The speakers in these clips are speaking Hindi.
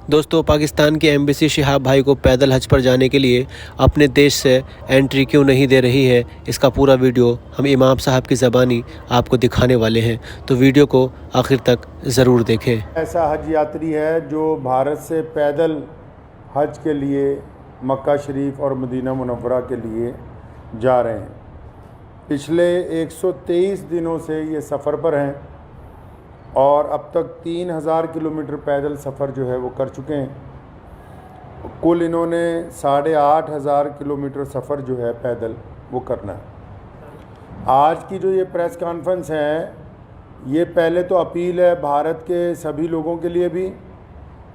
दोस्तों, पाकिस्तान की एम्बेसी शिहाब भाई को पैदल हज पर जाने के लिए अपने देश से एंट्री क्यों नहीं दे रही है, इसका पूरा वीडियो हम इमाम साहब की ज़बानी आपको दिखाने वाले हैं, तो वीडियो को आखिर तक ज़रूर देखें। ऐसा हज यात्री है जो भारत से पैदल हज के लिए मक्का शरीफ और मदीना मुनव्वरा के लिए जा रहे हैं। पिछले 123 दिनों से ये सफ़र पर हैं और अब तक 3000 किलोमीटर पैदल सफ़र जो है वो कर चुके हैं। कुल इन्होंने 8500 किलोमीटर सफ़र जो है पैदल वो करना है। आज की जो ये प्रेस कॉन्फ्रेंस है, ये पहले तो अपील है भारत के सभी लोगों के लिए भी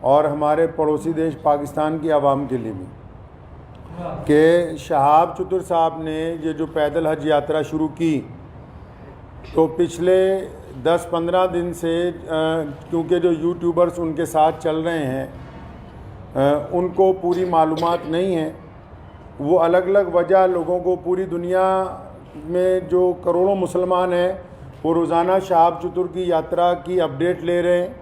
और हमारे पड़ोसी देश पाकिस्तान की आवाम के लिए भी, कि शहाब चतुर साहब ने ये जो पैदल हज यात्रा शुरू की, तो पिछले 10-15 दिन से क्योंकि जो यूट्यूबर्स उनके साथ चल रहे हैं उनको पूरी मालूमात नहीं है। वो अलग अलग वजह लोगों को, पूरी दुनिया में जो करोड़ों मुसलमान हैं वो रोज़ाना शहाब चतुर की यात्रा की अपडेट ले रहे हैं,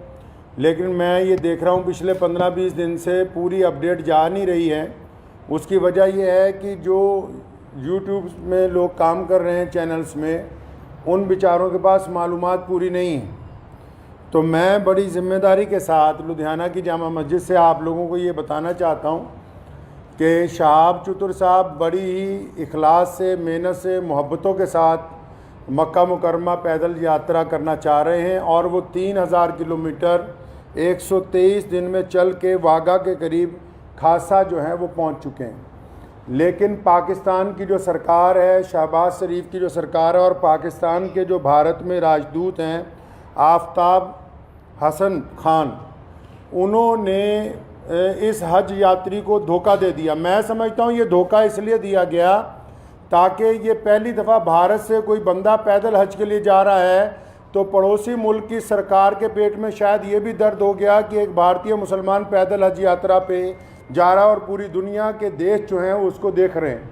लेकिन मैं ये देख रहा हूँ पिछले 15-20 दिन से पूरी अपडेट जा नहीं रही है। उसकी वजह यह है कि जो यूट्यूब में लोग काम कर रहे हैं चैनल्स में, उन बेचारों के पास मालूमात पूरी नहीं है। तो मैं बड़ी ज़िम्मेदारी के साथ लुधियाना की जामा मस्जिद से आप लोगों को ये बताना चाहता हूँ कि शहाब चतुर साहब बड़ी ही इखलास से, मेहनत से, मोहब्बतों के साथ मक्का मुकरमा पैदल यात्रा करना चाह रहे हैं और वो 3000 किलोमीटर 123 दिन में चल के वाघा के करीब खासा जो है वो पहुँच चुके हैं। लेकिन पाकिस्तान की जो सरकार है, शहबाज शरीफ की जो सरकार है, और पाकिस्तान के जो भारत में राजदूत हैं आफ्ताब हसन खान, उन्होंने इस हज यात्री को धोखा दे दिया। मैं समझता हूँ ये धोखा इसलिए दिया गया ताकि ये पहली दफ़ा भारत से कोई बंदा पैदल हज के लिए जा रहा है, तो पड़ोसी मुल्क की सरकार के पेट में शायद ये भी दर्द हो गया कि एक भारतीय मुसलमान पैदल हज यात्रा पे जा रहा और पूरी दुनिया के देश जो हैं उसको देख रहे हैं।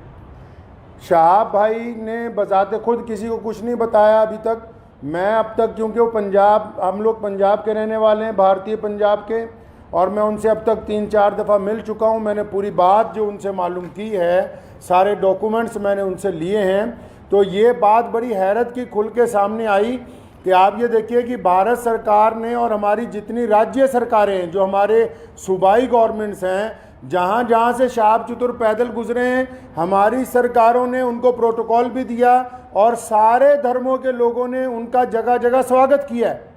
शहाब भाई ने बजाते खुद किसी को कुछ नहीं बताया अभी तक। मैं अब तक, क्योंकि वो पंजाब, हम लोग पंजाब के रहने वाले हैं, भारतीय पंजाब के, और मैं उनसे अब तक 3-4 दफ़ा मिल चुका हूँ। मैंने पूरी बात जो उनसे मालूम की है, सारे डॉक्यूमेंट्स मैंने उनसे लिए हैं। तो ये बात बड़ी हैरत की खुल के सामने आई कि आप ये देखिए कि भारत सरकार ने और हमारी जितनी राज्य सरकारें हैं, जो हमारे सूबाई गवर्नमेंट्स हैं, जहाँ जहाँ से शहाब चतुर पैदल गुजरे हैं, हमारी सरकारों ने उनको प्रोटोकॉल भी दिया और सारे धर्मों के लोगों ने उनका जगह जगह स्वागत किया है।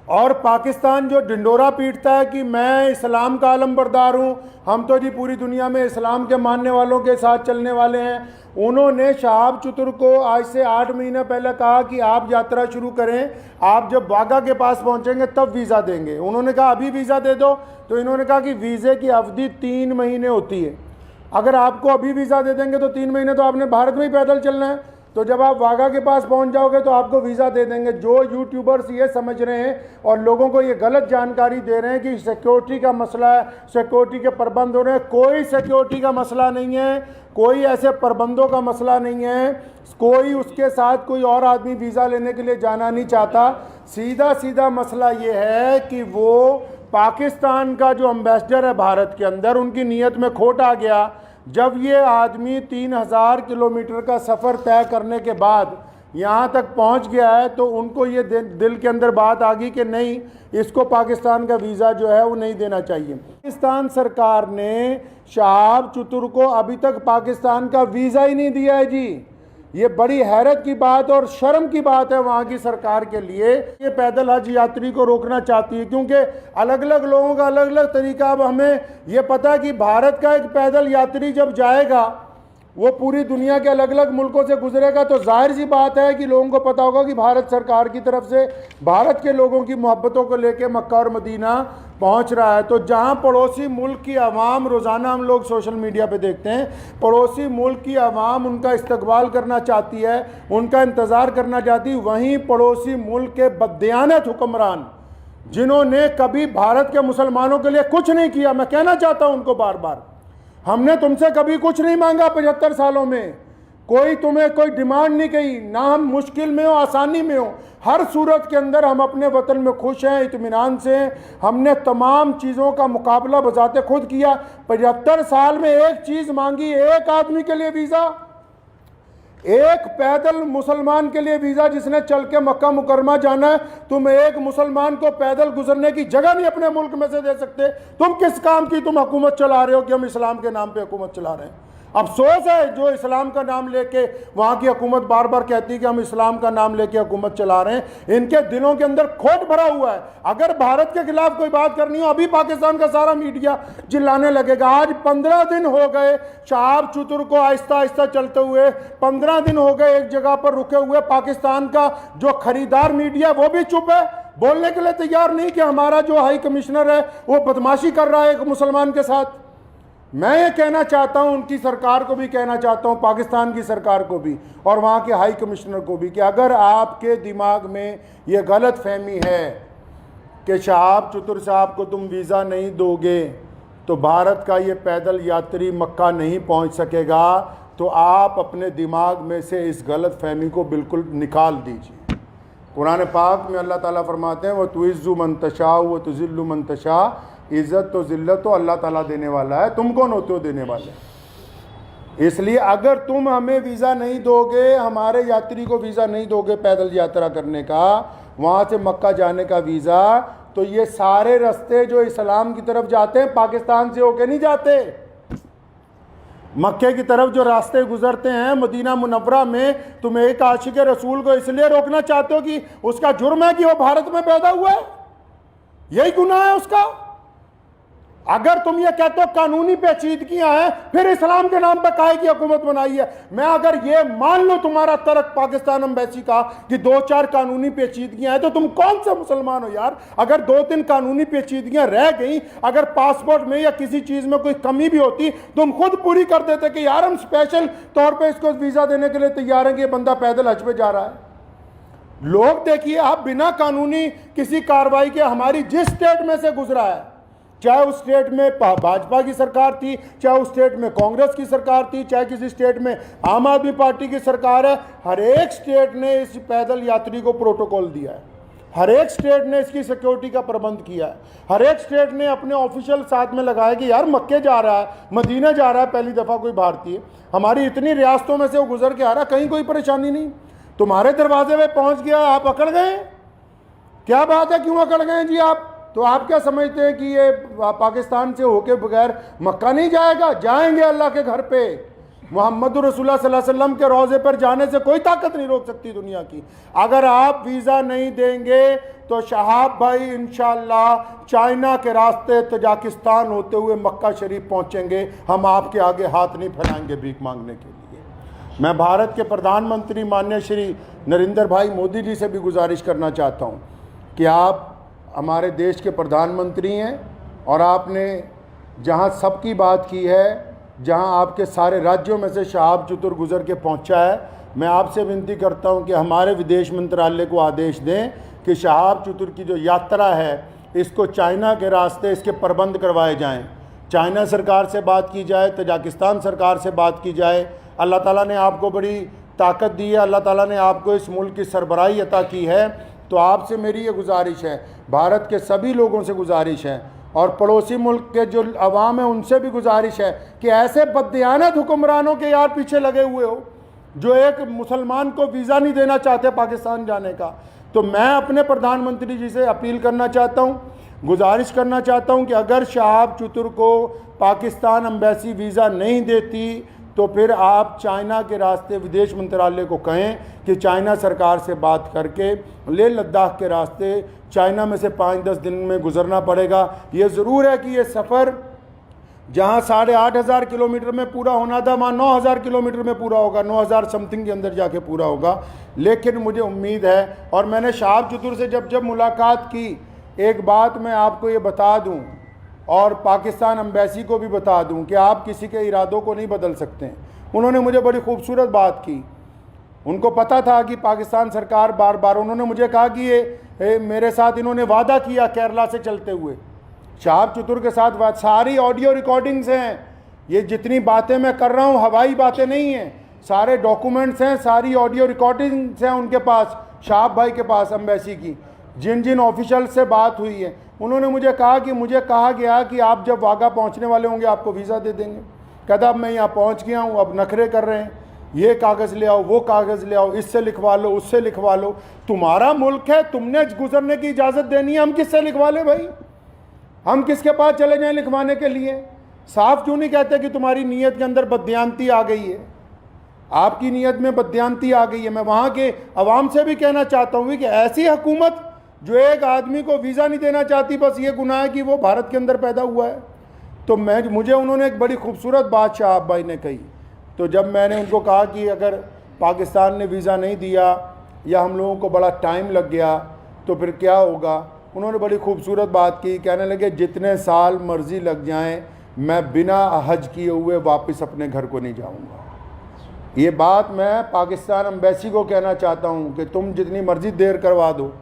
और पाकिस्तान जो ढिंडोरा पीटता है कि मैं इस्लाम का आलमबरदार हूँ, हम तो जी पूरी दुनिया में इस्लाम के मानने वालों के साथ चलने वाले हैं, उन्होंने शहाब चतुर को आज से 8 महीने पहले कहा कि आप यात्रा शुरू करें, आप जब वाघा के पास पहुँचेंगे तब वीज़ा देंगे। उन्होंने कहा अभी वीज़ा दे दो, तो इन्होंने कहा कि वीज़े की अवधि 3 महीने होती है। अगर आपको अभी वीज़ा दे देंगे तो 3 महीने तो आपने भारत में ही पैदल चलना है, तो जब आप वाघा के पास पहुंच जाओगे तो आपको वीज़ा दे देंगे। जो यूट्यूबर्स ये समझ रहे हैं और लोगों को ये गलत जानकारी दे रहे हैं कि सिक्योरिटी का मसला है, सिक्योरिटी के प्रबंध हो रहे हैं, कोई सिक्योरिटी का मसला नहीं है, कोई ऐसे प्रबंधों का मसला नहीं है, कोई उसके साथ कोई और आदमी वीज़ा लेने के लिए जाना नहीं चाहता। सीधा सीधा मसला ये है कि वो पाकिस्तान का जो एम्बेसडर है भारत के अंदर, उनकी नीयत में खोट आ गया। जब ये आदमी 3000 किलोमीटर का सफ़र तय करने के बाद यहाँ तक पहुँच गया है, तो उनको ये दिल के अंदर बात आ गई कि नहीं, इसको पाकिस्तान का वीज़ा जो है वो नहीं देना चाहिए। पाकिस्तान सरकार ने शहाब चतुर को अभी तक पाकिस्तान का वीज़ा ही नहीं दिया है जी। ये बड़ी हैरत की बात और शर्म की बात है वहाँ की सरकार के लिए। ये पैदल हज यात्री को रोकना चाहती है, क्योंकि अलग अलग लोगों का अलग अलग तरीका। अब हमें ये पता है कि भारत का एक पैदल यात्री जब जाएगा, वो पूरी दुनिया के अलग अलग मुल्कों से गुजरेगा, तो जाहिर सी बात है कि लोगों को पता होगा कि भारत सरकार की तरफ से भारत के लोगों की मोहब्बतों को लेके मक्का और मदीना पहुंच रहा है। तो जहां पड़ोसी मुल्क की आवाम, रोज़ाना हम लोग सोशल मीडिया पे देखते हैं, पड़ोसी मुल्क की आवाम उनका इस्तकबाल करना चाहती है, उनका इंतज़ार करना चाहती है, वहीं पड़ोसी मुल्क के बददियानत हुक्मरान, जिन्होंने कभी भारत के मुसलमानों के लिए कुछ नहीं किया, मैं कहना चाहता हूँ उनको बार बार, हमने तुमसे कभी कुछ नहीं मांगा 75 सालों में, कोई तुम्हें कोई डिमांड नहीं कही, ना हम मुश्किल में हो आसानी में हो, हर सूरत के अंदर हम अपने वतन में खुश हैं, इत्मीनान से हैं। हमने तमाम चीज़ों का मुकाबला बजाते खुद किया। 75 साल में एक चीज़ मांगी, एक आदमी के लिए वीज़ा, एक पैदल मुसलमान के लिए वीज़ा जिसने चल के मक्का मुकरमा जाना है। तुम एक मुसलमान को पैदल गुजरने की जगह नहीं अपने मुल्क में से दे सकते। तुम किस काम की तुम हुकूमत चला रहे हो कि हम इस्लाम के नाम पे हुकूमत चला रहे हैं। अफसोस है जो इस्लाम का नाम लेके वहाँ की हुकूमत बार बार कहती है कि हम इस्लाम का नाम लेके हुकूमत चला रहे हैं। इनके दिलों के अंदर खोट भरा हुआ है। अगर भारत के खिलाफ कोई बात करनी हो, अभी पाकिस्तान का सारा मीडिया चिल्लाने लगेगा। आज 15 दिन हो गए शहाब चतुर को आहिस्ता आहिस्ता चलते हुए, 15 दिन हो गए एक जगह पर रुके हुए। पाकिस्तान का जो खरीदार मीडिया वो भी चुप है, बोलने के लिए तैयार नहीं कि हमारा जो हाई कमिश्नर है वो बदमाशी कर रहा है एक मुसलमान के साथ। मैं ये कहना चाहता हूं, उनकी सरकार को भी कहना चाहता हूं, पाकिस्तान की सरकार को भी और वहाँ के हाई कमिश्नर को भी, कि अगर आपके दिमाग में ये गलत फहमी है कि शहाब चतुर साहब को तुम वीज़ा नहीं दोगे तो भारत का ये पैदल यात्री मक्का नहीं पहुँच सकेगा, तो आप अपने दिमाग में से इस गलत फहमी को बिल्कुल निकाल दीजिए। कुरान पाक में अल्लाह ताला फरमाते हैं, वह तुइज़्ज़ु मन तशा व तुज़िल्लु मन तशा, इज़्ज़त तो ज़िल्लत तो अल्लाह ताला देने वाला है, तुम कौन होते हो देने वाले। इसलिए अगर तुम हमें वीज़ा नहीं दोगे, हमारे यात्री को वीज़ा नहीं दोगे पैदल यात्रा करने का, वहाँ से मक्का जाने का वीज़ा, तो ये सारे रास्ते जो इस्लाम की तरफ जाते हैं पाकिस्तान से होके नहीं जाते। मक्के की तरफ जो रास्ते गुजरते हैं मदीना मुनव्वरा में, तुम एक आशिक रसूल को इसलिए रोकना चाहते हो कि उसका जुर्म है कि वो भारत में पैदा हुआ है, यही गुनाह है उसका। अगर तुम ये कहते हो कानूनी पेचीदगियां हैं, फिर इस्लाम के नाम पर काहे की हुकूमत बनाई है। मैं अगर ये मान लो तुम्हारा तर्क पाकिस्तान एम्बेसी का कि 2-4 कानूनी पेचीदगियां हैं, तो तुम कौन से मुसलमान हो यार। अगर 2-3 कानूनी पेचीदगियां रह गई, अगर पासपोर्ट में या किसी चीज में कोई कमी भी होती, तुम खुद पूरी कर देते कि यार हम स्पेशल तौर पर इसको वीजा देने के लिए तैयार हैं कि ये बंदा पैदल हज पे जा रहा है। लोग देखिए, आप बिना कानूनी किसी कार्रवाई के हमारी जिस स्टेट में से गुजरा है, चाहे उस स्टेट में भाजपा की सरकार थी, चाहे उस स्टेट में कांग्रेस की सरकार थी, चाहे किसी स्टेट में आम आदमी पार्टी की सरकार है, हर एक स्टेट ने इस पैदल यात्री को प्रोटोकॉल दिया है। हर एक स्टेट ने इसकी सिक्योरिटी का प्रबंध किया है। हर एक स्टेट ने अपने ऑफिशियल साथ में लगाया कि यार मक्के जा रहा है, मदीना जा रहा है पहली दफ़ा कोई भारतीय, हमारी इतनी रियासतों में से वो गुजर के आ रहा, कहीं कोई परेशानी नहीं। तुम्हारे दरवाजे पे पहुंच गया, आप अकड़ गए। क्या बात है, क्यों अकड़ गए जी आप? तो आप क्या समझते हैं कि ये पाकिस्तान से होके बगैर मक्का नहीं जाएगा? जाएंगे अल्लाह के घर पे। मोहम्मद रसूलुल्लाह सल्लल्लाहु अलैहि वसल्लम के रोज़े पर जाने से कोई ताकत नहीं रोक सकती दुनिया की। अगर आप वीज़ा नहीं देंगे तो शहाब भाई इंशाअल्लाह चाइना के रास्ते तजाकिस्तान होते हुए मक्का शरीफ पहुँचेंगे। हम आपके आगे हाथ नहीं फैलाएंगे भीख मांगने के लिए। मैं भारत के प्रधानमंत्री माननीय श्री नरेंद्र भाई मोदी जी से भी गुजारिश करना चाहता हूँ कि आप हमारे देश के प्रधानमंत्री हैं और आपने जहां सबकी बात की है, जहां आपके सारे राज्यों में से शहाब चतुर गुजर के पहुंचा है, मैं आपसे विनती करता हूं कि हमारे विदेश मंत्रालय को आदेश दें कि शहाब चतुर की जो यात्रा है इसको चाइना के रास्ते इसके प्रबंध करवाए जाएं। चाइना सरकार से बात की जाए, तजाकिस्तान सरकार से बात की जाए। अल्लाह ताला ने आपको बड़ी ताकत दी है, अल्लाह ताला ने आपको इस मुल्क की सरबराही अता की है। तो आपसे मेरी ये गुजारिश है, भारत के सभी लोगों से गुजारिश है और पड़ोसी मुल्क के जो अवाम है उनसे भी गुजारिश है कि ऐसे बददियानत हुक्मरानों के यार पीछे लगे हुए हो जो एक मुसलमान को वीज़ा नहीं देना चाहते पाकिस्तान जाने का। तो मैं अपने प्रधानमंत्री जी से अपील करना चाहता हूँ, गुजारिश करना चाहता हूँ कि अगर शहाब चतुर को पाकिस्तान एम्बेसी वीज़ा नहीं देती तो फिर आप चाइना के रास्ते विदेश मंत्रालय को कहें कि चाइना सरकार से बात करके लेह लद्दाख के रास्ते चाइना में से 5-10 दिन में गुजरना पड़ेगा। ये ज़रूर है कि ये सफ़र जहाँ 8,500 किलोमीटर में पूरा होना था वहाँ 9,000 किलोमीटर में पूरा होगा, 9,000 समथिंग के अंदर जाके पूरा होगा। लेकिन मुझे उम्मीद है, और मैंने शहाब चतुर से जब मुलाकात की, एक बात मैं आपको ये बता दूँ और पाकिस्तान एम्बेसी को भी बता दूं कि आप किसी के इरादों को नहीं बदल सकते। उन्होंने मुझे बड़ी खूबसूरत बात की। उनको पता था कि पाकिस्तान सरकार बार बार, उन्होंने मुझे कहा कि ये मेरे साथ इन्होंने वादा किया केरला से चलते हुए, शहाब चतुर के साथ सारी ऑडियो रिकॉर्डिंग्स हैं। ये जितनी बातें मैं कर रहा हूँ हवाई बातें नहीं हैं, सारे डॉक्यूमेंट्स हैं, सारी ऑडियो रिकॉर्डिंग्स हैं उनके पास, शहाब भाई के पास एम्बेसी की। जिन जिन ऑफिशियल से बात हुई है उन्होंने मुझे कहा कि मुझे कहा गया कि आप जब वाघा पहुंचने वाले होंगे आपको वीज़ा दे देंगे। कहता अब मैं यहाँ पहुंच गया हूँ, अब नखरे कर रहे हैं, ये कागज़ ले आओ, वो कागज़ ले आओ, इससे लिखवा लो, उससे लिखवा लो। तुम्हारा मुल्क है, तुमने गुजरने की इजाज़त देनी है, हम किससे लिखवा लें भाई? हम किसके पास चले जाएं लिखवाने के लिए? साफ क्यों नहीं कहते कि तुम्हारी नीयत के अंदर बददियानती आ गई है, आपकी नीयत में बददियानती आ गई है। मैं वहाँ के अवाम से भी कहना चाहता हूँ कि ऐसी हुकूमत जो एक आदमी को वीज़ा नहीं देना चाहती, बस ये गुनाह है कि वो भारत के अंदर पैदा हुआ है। तो मुझे उन्होंने एक बड़ी खूबसूरत बात शहाब भाई ने कही। तो जब मैंने उनको कहा कि अगर पाकिस्तान ने वीज़ा नहीं दिया या हम लोगों को बड़ा टाइम लग गया तो फिर क्या होगा, उन्होंने बड़ी खूबसूरत बात की। कहने लगे जितने साल मर्ज़ी लग जाएं, मैं बिना हज किए हुए वापस अपने घर को नहीं जाऊंगा। ये बात मैं पाकिस्तान एम्बेसी को कहना चाहता हूँ कि तुम जितनी मर्ज़ी देर करवा दो।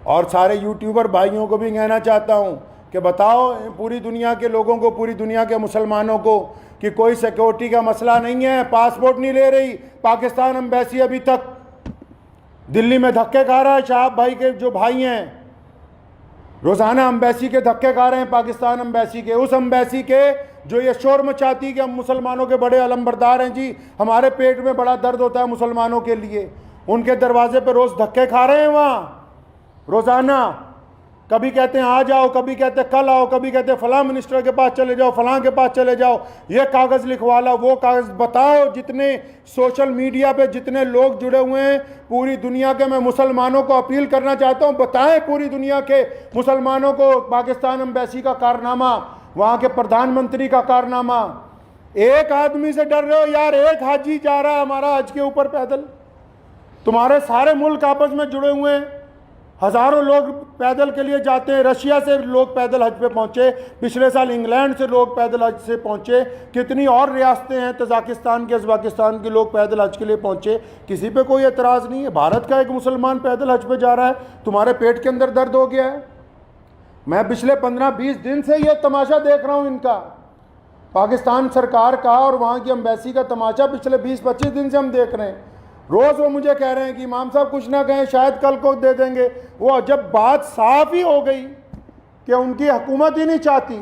और सारे यूट्यूबर भाइयों को भी कहना चाहता हूँ कि बताओ पूरी दुनिया के लोगों को, पूरी दुनिया के मुसलमानों को कि कोई सिक्योरिटी का मसला नहीं है, पासपोर्ट नहीं ले रही पाकिस्तान एम्बेसी। अभी तक दिल्ली में धक्के खा रहा है शहाब भाई के जो भाई हैं, रोज़ाना एम्बेसी के धक्के खा रहे हैं, पाकिस्तान एम्बेसी के, उस एम्बेसी के जो ये शोर मचाती कि हम मुसलमानों के बड़े अलमबरदार हैं जी, हमारे पेट में बड़ा दर्द होता है मुसलमानों के लिए। उनके दरवाजे पर रोज़ धक्के खा रहे हैं वहाँ रोज़ाना। कभी कहते हैं आ जाओ, कभी कहते हैं कल आओ, कभी कहते हैं फ़लाँ मिनिस्टर के पास चले जाओ, फ़लाँ के पास चले जाओ, ये कागज़ लिखवा लो, वो कागज़। बताओ जितने सोशल मीडिया पे जितने लोग जुड़े हुए हैं पूरी दुनिया के, मैं मुसलमानों को अपील करना चाहता हूँ, बताएं पूरी दुनिया के मुसलमानों को पाकिस्तान एम्बेसी का कारनामा, वहाँ के प्रधानमंत्री का कारनामा। एक आदमी से डर रहे हो यार, एक हाजी जा रहा है हमारा हज के ऊपर पैदल। तुम्हारे सारे मुल्क आपस में जुड़े हुए हैं, हज़ारों लोग पैदल के लिए जाते हैं। रशिया से लोग पैदल हज पे पहुँचे, पिछले साल इंग्लैंड से लोग पैदल हज से पहुँचे, कितनी और रियासतें हैं, तजाकिस्तान के, उज़्बेकिस्तान के लोग पैदल हज के लिए पहुँचे। किसी पे कोई एतराज़ नहीं है। भारत का एक मुसलमान पैदल हज पे जा रहा है, तुम्हारे पेट के अंदर दर्द हो गया है। मैं पिछले 15-20 दिन से ये तमाशा देख रहा हूँ इनका, पाकिस्तान सरकार का और वहाँ की एम्बेसी का तमाशा पिछले 20-25 दिन से हम देख रहे हैं। रोज़ वो मुझे कह रहे हैं कि इमाम साहब कुछ ना कहें, शायद कल को दे देंगे। वो जब बात साफ ही हो गई कि उनकी हुकूमत ही नहीं चाहती,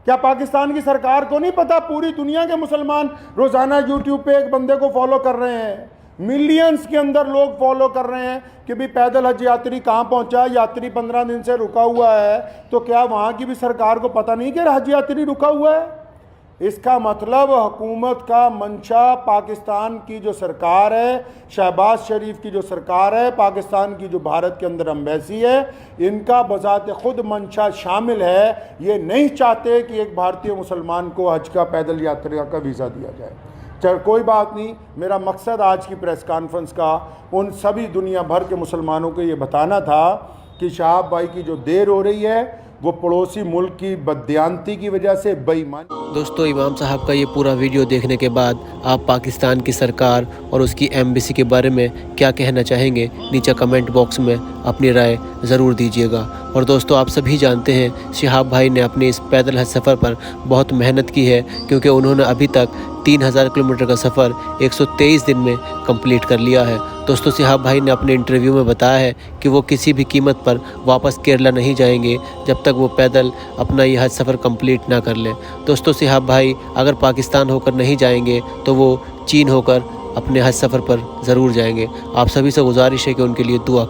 क्या पाकिस्तान की सरकार को नहीं पता पूरी दुनिया के मुसलमान रोज़ाना यूट्यूब पे एक बंदे को फॉलो कर रहे हैं, मिलियंस के अंदर लोग फॉलो कर रहे हैं कि भाई पैदल हज यात्री कहाँ पहुँचा, यात्री 15 दिन से रुका हुआ है। तो क्या वहाँ की भी सरकार को पता नहीं कि हज यात्री रुका हुआ है? इसका मतलब हुकूमत का मंशा, पाकिस्तान की जो सरकार है, शहबाज शरीफ की जो सरकार है, पाकिस्तान की जो भारत के अंदर एम्बेसी है, इनका बज़ात ख़ुद मंशा शामिल है। ये नहीं चाहते कि एक भारतीय मुसलमान को हज का पैदल यात्रा का वीज़ा दिया जाए। चल कोई बात नहीं, मेरा मकसद आज की प्रेस कॉन्फ्रेंस का उन सभी दुनिया भर के मुसलमानों को ये बताना था कि शहाब भाई की जो देर हो रही है वो पड़ोसी मुल्क की बददियानती की वजह से, बेईमानी। दोस्तों, इमाम साहब का ये पूरा वीडियो देखने के बाद आप पाकिस्तान की सरकार और उसकी एम्बेसी के बारे में क्या कहना चाहेंगे, नीचे कमेंट बॉक्स में अपनी राय ज़रूर दीजिएगा। और दोस्तों, आप सभी जानते हैं शहाब भाई ने अपने इस पैदल हज सफ़र पर बहुत मेहनत की है, क्योंकि उन्होंने अभी तक 3000 किलोमीटर का सफ़र 123 दिन में कंप्लीट कर लिया है। दोस्तों, शहाब भाई ने अपने इंटरव्यू में बताया है कि वो किसी भी कीमत पर वापस केरला नहीं जाएंगे जब तक वो पैदल अपना ये हज सफ़र कंप्लीट ना कर लें। दोस्तों, शहाब भाई अगर पाकिस्तान होकर नहीं जाएंगे तो वो चीन होकर अपने हज सफ़र पर ज़रूर जाएंगे। आप सभी से गुजारिश है कि उनके लिए दुआ करें।